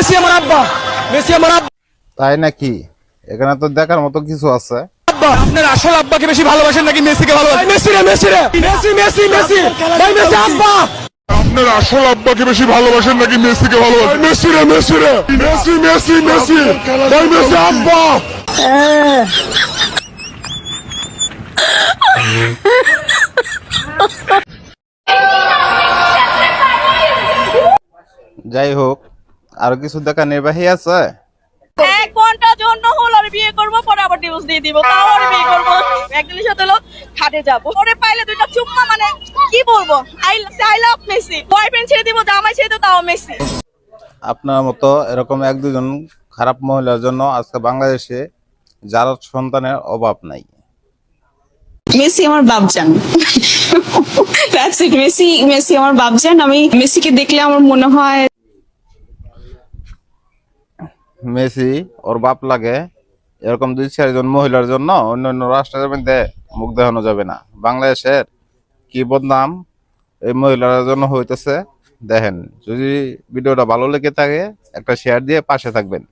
Messi আমার আব্বা, Messi আমার আব্বা। তাই নাকি? এখানে তো দেখার মতো কিছু আছে। আপনার আসল আব্বাকে বেশি ভালোবাসেন নাকি মেসিকে ভালোবাসেন? মেসি রে, মেসি রে, মেসি মেসি মেসি, ভাই মেসি আব্বা। আপনার আসল আব্বাকে বেশি ভালোবাসেন নাকি মেসিকে ভালোবাসেন? মেসি রে, মেসি রে, মেসি মেসি মেসি, ভাই মেসি আব্বা। যাই হোক, আরো কিছু দেখা নির্বাহী আছে। 1 ঘন্টার জন্য হলো আর বিয়ে করবো, পরে আবার ডিভোর্স দিয়ে দিব, তাও আর বিয়ে করবো। একদিনের সাথে হলো খাটে যাবো, পরে পাইলে 2টা চুম্মা, মানে কি বলবো, আই লাভ মেসি। বয়ফ্রেন্ড ছেড়ে দিব, জামাই ছেড়ে দিব, তাও মেসি। আপনার মতো এরকম এক দুজন খারাপ মহিলার জন্য আজকে বাংলাদেশে যার সন্তানের অভাব নাই। মেসি আমার বাপজান। That's it. মেসি আমার বাপজান। আমি মেসিকে দেখলে আমার মনে হয় মেসি ওর বাপ লাগে, এরকম 2-4 জন মহিলার জন্য অন্য অন্য রাষ্ট্রের মধ্যে মুখ দেখানো যাবে না। বাংলাদেশের কি বদনাম এই মহিলার জন্য হইতেছে। দেখেন, যদি ভিডিওটা ভালো লেগে থাকে একটা শেয়ার দিয়ে পাশে থাকবেন।